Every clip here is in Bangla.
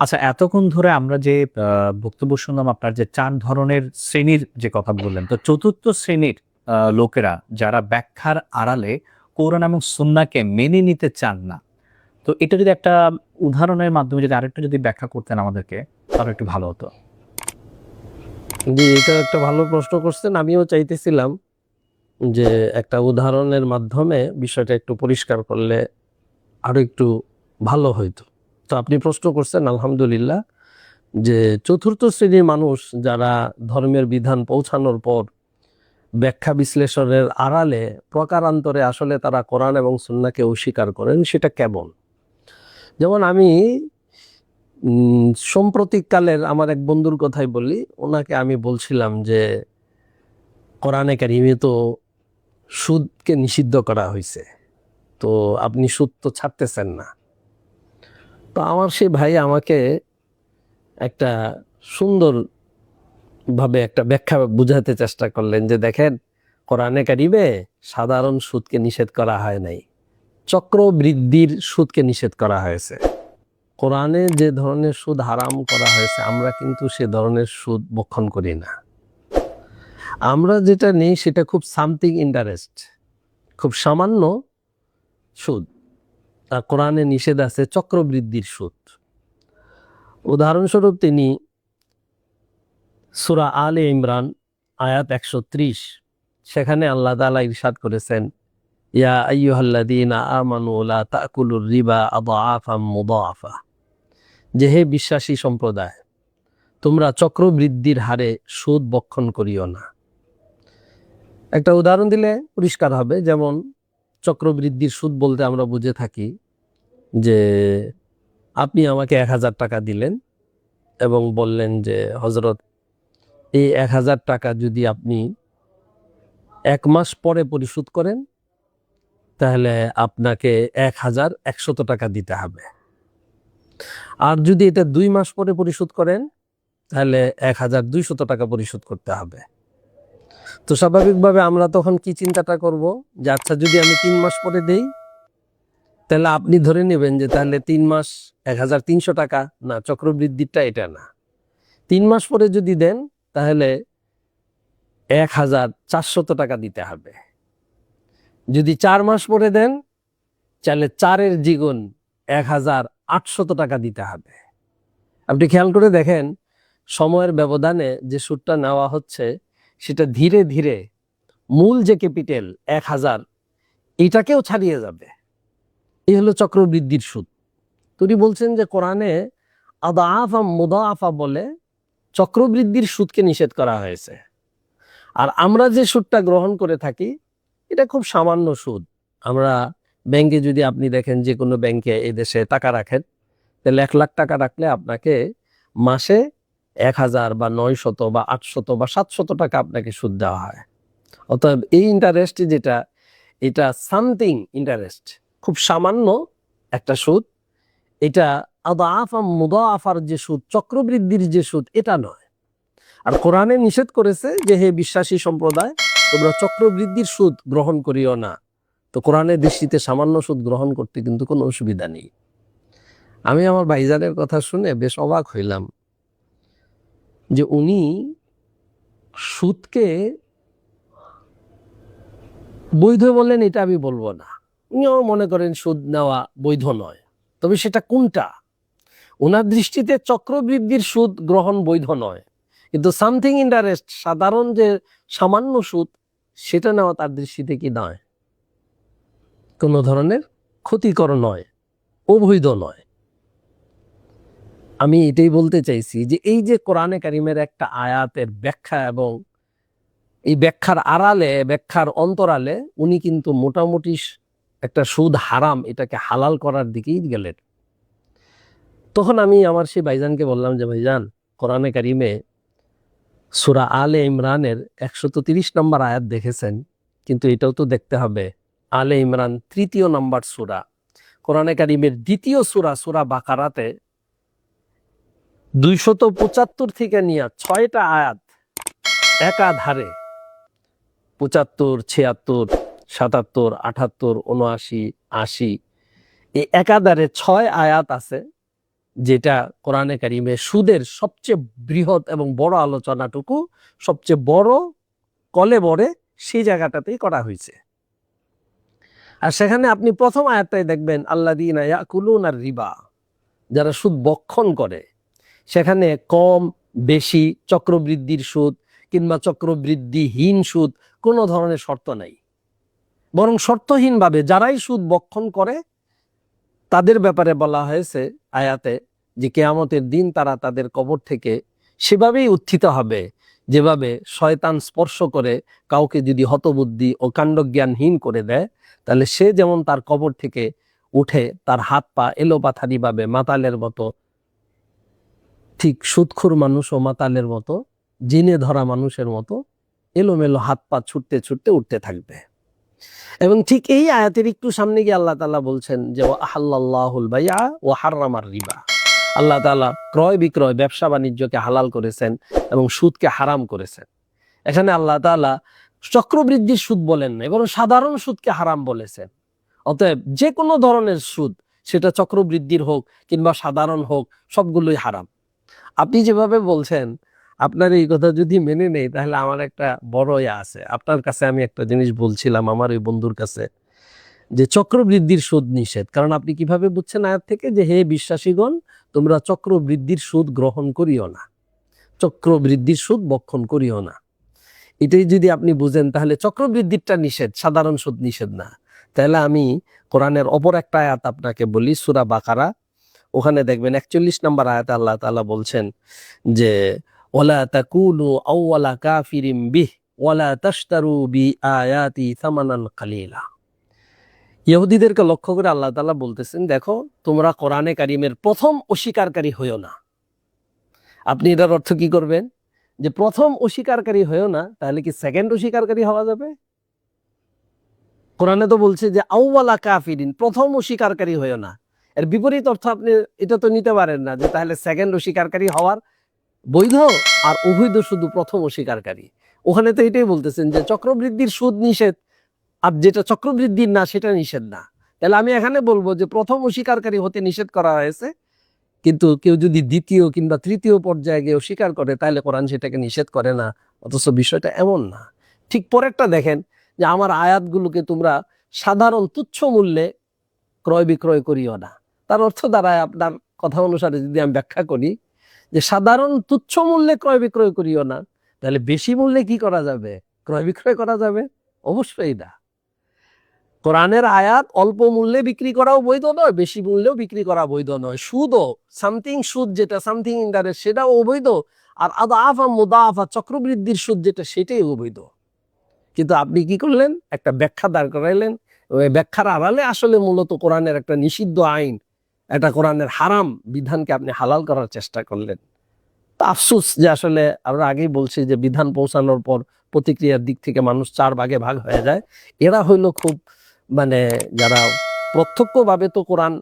আচ্ছা, এতক্ষণ ধরে আমরা যে বক্তব্য শুনলাম আপনার যে ৪ ধরনের শ্রেণীর যে কথা বললেন। তো ৪র্থ শ্রেণীর লোকেরা যারা ব্যাখ্যার আড়ালে কোরআন এবং সুন্নাহকে মেনে নিতে চান না। তো এটা যদি একটা উদাহরণের মাধ্যমে যদি আরেকটু যদি ব্যাখ্যা করতেন আমাদেরকে, তাহলে একটু ভালো হতো। জি, এটা একটা ভালো প্রশ্ন করছেন। আমিও চাইতেছিলাম যে একটা উদাহরণের মাধ্যমে বিষয়টা একটু পরিষ্কার করলে আরো একটু ভালো হইতো। তো আপনি প্রশ্ন করছেন, আলহামদুলিল্লাহ, যে চতুর্থ শ্রেণীর মানুষ যারা ধর্মের বিধান পৌঁছানোর পর ব্যাখ্যা বিশ্লেষণের আড়ালে প্রকারান্তরে আসলে তারা কোরআন এবং সুন্নাহকে অস্বীকার করেন, সেটা কেমন? যেমন আমি সাম্প্রতিককালের আমার এক বন্ধুর কথাই বলি। ওনাকে আমি বলছিলাম যে কোরআনে কারিমে তো সুদকে নিষিদ্ধ করা হয়েছে, তো আপনি সুদ তো ছাড়তেছেন না। তো আমার সেই ভাই আমাকে একটা সুন্দর ভাবে একটা ব্যাখ্যা বুঝাতে চেষ্টা করলেন যে দেখেন, কোরআনে কারিমে সাধারণ সুদকে নিষেধ করা হয় নাই, চক্রবৃদ্ধির সুদকে নিষেধ করা হয়েছে। কোরআনে যে ধরনের সুদ হারাম করা হয়েছে, আমরা কিন্তু সে ধরনের সুদ বক্ষণ করি না। আমরা যেটা নেই সেটা খুব সামথিং ইন্টারেস্ট, খুব সামান্য সুদ। আর কোরআনে নিষেধ আছে চক্রবৃদ্ধির সুদ। উদাহরণস্বরূপ তিনি সূরা আলে ইমরান আয়াত ১৩০, সেখানে আল্লাহ তাআলা ইরশাদ করেছেন, ইয়া আইয়ুহাল্লাযীনা আমানু লা তাকুলুর রিবা আযআফাম মুযাফা, যে হে বিশ্বাসী সম্প্রদায়, তোমরা চক্রবৃদ্ধির হারে সুদ বক্ষণ করিও না। একটা উদাহরণ দিলে পরিষ্কার হবে। যেমন চক্রবৃদ্ধির সুদ বলতে আমরা বুঝে থাকি যে আপনি আমাকে ১,০০০ টাকা দিলেন এবং বললেন যে হযরত, এই ১,০০০ টাকা যদি আপনি ১ মাস পরে পরিশোধ করেন, তাহলে আপনাকে ১,১০০ টাকা দিতে হবে। আর যদি এটা ২ মাস পরে পরিশোধ করেন, তাহলে ১,২০০ টাকা পরিশোধ করতে হবে। তো স্বাভাবিকভাবে আমরা তখন কি চিন্তাটা করব, যে আচ্ছা যদি আমি ৩ মাস পরে দেই, তাহলে আপনি ধরে নেবেন যে তাহলে ৩ মাস ১,৩০০ টাকা না, চক্রবৃদ্ধিটা এটা না। ৩ মাস পরে যদি দেন, তাহলে ১,৪০০ টাকা দিতে হবে। যদি ৪ মাস পরে দেন, তাহলে ৪-এর দ্বিগুণ ১,৮০০ টাকা দিতে হবে। আপনি খেয়াল করে দেখেন, সময়ের ব্যবধানে যে সুদটা নেওয়া হচ্ছে, সেটা ধীরে ধীরে মূল যে ক্যাপিটাল ১,০০০, এটাকেও ছাড়িয়ে যাবে। এই হলো চক্রবৃদ্ধির সুদ। তিনি বলছেন যে কোরআনে আদাআফা মুদাআফা বলে চক্রবৃদ্ধির সুদকে নিষেধ করা হয়েছে। আর আমরা যে সুদটা গ্রহণ করে থাকি, এটা খুব সামান্য সুদ। আমরা ব্যাংকে যদি আপনি দেখেন, যে কোনো ব্যাংকে এই দেশে টাকা রাখেন, তাহলে ১,০০,০০০ টাকা রাখলে আপনাকে মাসে ১,০০০ বা ৯০০ বা ৮০০ বা ৭০০ টাকা আপনাকে সুদ দেওয়া হয়। অতএব এই ইন্টারেস্ট যেটা, এটা সামথিং ইন্টারেস্ট, খুব সামান্য একটা সুদ। এটা আদাআফা মুদাআফার যে সুদ, চক্রবৃদ্ধির যে সুদ, এটা নয়। আর কোরআনে নিষেধ করেছে যে হে বিশ্বাসী সম্প্রদায়, তোমরা চক্রবৃদ্ধির সুদ গ্রহণ করিও না। তো কোরআনের দৃষ্টিতে সামান্য সুদ গ্রহণ করতে কিন্তু কোনো অসুবিধা নেই। আমি আমার ভাইজানের কথা শুনে বেশ অবাক হইলাম যে উনি সুদকে বৈধ বলেন, এটা আমি বলবো না। উনিও মনে করেন সুদ নেওয়া বৈধ নয়, তবে সেটা কোনটা? ওনার দৃষ্টিতে চক্রবৃদ্ধির সুদ গ্রহণ বৈধ নয়, কিন্তু সামথিং ইন্টারেস্ট, সাধারণ যে সামান্য সুদ, সেটা নেওয়া তার দৃষ্টিতে কি নয়, কোনো ধরনের ক্ষতিকর নয়, অবৈধ নয়। আমি এটাই বলতে চাইছি যে এই যে কোরআনে কারিমের একটা আয়াতের ব্যাখ্যা, এবং এই ব্যাখ্যার আড়ালে, ব্যাখ্যার অন্তরালে উনি কিন্তু মোটামুটি একটা সুদ হারাম, এটাকে হালাল করার দিকেই গেলেন। তখন আমি আমার সেই ভাইজানকে বললাম যে ভাইজান, কোরআনে কারিমে সূরা আলে ইমরানের ১৩০ নম্বর আয়াত দেখেছেন, কিন্তু এটাও তো দেখতে হবে আলে ইমরান ৩য় নম্বর সূরা, কোরআনে কারিমের ২য় সূরা, সূরা বাকারাতে ২৭৫ থেকে নিয়ে ৬টা আয়াত একাধারে, ৭৫, ৭৬, ৭৭, ৭৮, ৭৯, ৮০, এই একাধারে ৬ আয়াত আছে যেটা কোরআনে কারিমে সুদের সবচেয়ে বৃহৎ এবং বড় আলোচনাটুকু সবচেয়ে বড় কলেবরে সেই জায়গাটাতেই করা হয়েছে। আর সেখানে আপনি প্রথম আয়াতটাই দেখবেন আল্লাযীনা ইয়াকুলুনার রিবা, যারা সুদ বক্ষণ করে। সেখানে কম বেশি চক্রবৃদ্ধির সুদ কিংবা চক্রবৃদ্ধিহীন সুদ কোনো ধরনের শর্ত নাই, বরং শর্তহীনভাবে যারাই সুদ বক্ষণ করে তাদের ব্যাপারে বলা হয়েছে আয়াতে যে কিয়ামতের দিন তারা তাদের কবর থেকে সেভাবেই উত্থিত হবে যেভাবে শয়তান স্পর্শ করে কাউকে যদি হতবুদ্ধি ও কাণ্ডজ্ঞানহীন করে দেয়, তাহলে সে যেমন তার কবর থেকে উঠে তার হাত পা এলোপাথারিভাবে মাতালের মতো, ঠিক সুদখোর মানুষ ও মাতালের মতো, জিনে ধরা মানুষের মতো এলোমেলো হাত পা ছুটতে ছুটতে উঠতে থাকবে। এবং ঠিক এই আয়াতের একটু সামনে গিয়ে আল্লাহ তাআলা বলছেন যে আহাল্লাল্লাহুল বাইআ ওয়া হাররামার রিবা, আল্লাহ তাআলা ক্রয় বিক্রয় ব্যবসা বাণিজ্যকে হালাল করেছেন এবং সুদকে হারাম করেছেন। এখানে আল্লাহ তাআলা চক্রবৃদ্ধির সুদ বলেন না, বরং সাধারণ সুদকে হারাম বলেছেন। অতএব যে কোনো ধরনের সুদ, সেটা চক্রবৃদ্ধির হোক কিংবা সাধারণ হোক, সবগুলোই হারাম। আপনি যেভাবে বলছেন, আপনার এই কথা যদি মেনে নেই তাহলে আমার একটা বড় আছে। আপনার কাছে আমি একটা জিনিস বলছিলাম আমার ওই বন্ধুর কাছে, যে চক্রবৃদ্ধির সুদ নিষেধ। কারণ আপনি কিভাবে বুঝছেন আয়াত থেকে যে হে বিশ্বাসীগণ, তোমরা চক্রবৃদ্ধির সুদ গ্রহণ করিও না, চক্রবৃদ্ধির সুদ বক্ষণ করিও না। এটাই যদি আপনি বুঝেন তাহলে চক্রবৃদ্ধিটা নিষেধ, সাধারণ সুদ নিষেধ না। তাহলে আমি কোরআনের অপর একটা আয়াত আপনাকে বলি, সূরা বাকারা, ওখানে দেখবেন 41 নম্বর আয়াতে আল্লাহ তাআলা বলছেন যে ওয়ালা তাকুনু আউওয়ালা কাফিরিম বিহ ওয়ালা তাশতারু বিআয়াতি সামানান কালিলা। ইহুদিদেরকে লক্ষ্য করে আল্লাহ তাআলা বলতেছেন, দেখো তোমরা কোরআনে কারিমের প্রথম অস্বীকারী হইও না। আপনি এটার অর্থ কি করবেন? যে প্রথম অস্বীকারী হইও না, তাহলে কি সেকেন্ড অস্বীকারী হওয়া যাবে? কোরআনে তো বলছে যে আউওয়ালা কাফিরিন, প্রথম অস্বীকারী হইও না। এর বিপরীত অর্থ আপনি এটা তো নিতে পারেন না যে তাহলে সেকেন্ড অস্বীকারী হওয়ার বৈধ আর অবৈধ শুধু প্রথম অস্বীকারী। ওখানে তো এটাই বলতেছেন যে চক্রবৃদ্ধির সুদ নিষেধ, আর যেটা চক্রবৃদ্ধির না সেটা নিষেধ না। তাহলে আমি এখানে বলবো যে প্রথম অস্বীকারী হতে নিষেধ করা হয়েছে, কিন্তু কেউ যদি দ্বিতীয় কিংবা তৃতীয় পর্যায়ে গিয়ে অস্বীকার করে তাহলে কোরআন সেটাকে নিষেধ করে না। অথচ বিষয়টা এমন না। ঠিক পরেরটা দেখেন যে আমার আয়াতগুলোকে তোমরা সাধারণ তুচ্ছ মূল্যে ক্রয় বিক্রয় করিও না। তার অর্থ দাঁড়ায়, আপনার কথা অনুসারে যদি আমি ব্যাখ্যা করি যে সাধারণ তুচ্ছ মূল্যে ক্রয় বিক্রয় করিও না, তাহলে বেশি মূল্যে কি করা যাবে? ক্রয় বিক্রয় করা যাবে? অবশ্যই না। কোরআনের আয়াত অল্প মূল্যে বিক্রি করাও বৈধ নয়, বেশি মূল্যেও বিক্রি করা বৈধ নয়। সুদও সামথিং সুদ, যেটা সামথিং ইন্টারেস্ট, সেটাও অবৈধ। আর আদাফা মুদাফা চক্রবৃদ্ধির সুদ যেটা, সেটাই অবৈধ। কিন্তু আপনি কি করলেন? একটা ব্যাখ্যা দাঁড় করাইলেন। ওই ব্যাখ্যার আড়ালে আসলে মূলত কোরআনের একটা নিষিদ্ধ আইন, একটা কোরআনের হারাম বিধানকে আপনি হালাল করার চেষ্টা করলেন। তা আফসোস যে আসলে আমরা আগেই বলছি যে বিধান পৌঁছানোর পর প্রতিক্রিয়ার দিক থেকে মানুষ 4 ভাগে ভাগ হয়ে যায়। এরা হইলো খুব যারা প্রত্যক্ষভাবে তো কোরআন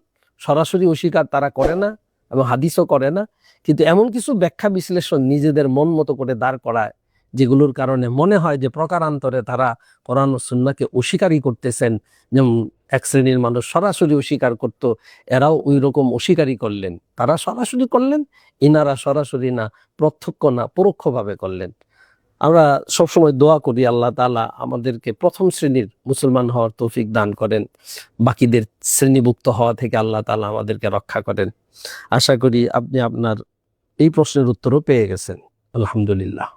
সরাসরি অস্বীকার তারা করে না এবং হাদিসও করে না, কিন্তু এমন কিছু ব্যাখ্যা বিশ্লেষণ নিজেদের মন মতো করে দাঁড় করায় যেগুলোর কারণে মনে হয় যে প্রকারান্তরে তারা কোরআন ও সুন্নাহকে অস্বীকারই করতেছেন। যেমন এক শ্রেণীর মানুষ সরাসরি অস্বীকার করত, এরাও ওই রকম অস্বীকারই করলেন। তারা সরাসরি করলেন, ইনারা সরাসরি না, প্রত্যক্ষ না, পরোক্ষভাবে করলেন। আমরা সবসময় দোয়া করি আল্লাহ তাআলা আমাদেরকে প্রথম শ্রেণীর মুসলমান হওয়ার তৌফিক দান করেন, বাকিদের শ্রেণীভুক্ত হওয়া থেকে আল্লাহ তাআলা আমাদেরকে রক্ষা করেন। আশা করি আপনি আপনার এই প্রশ্নের উত্তরও পেয়ে গেছেন। আলহামদুলিল্লাহ।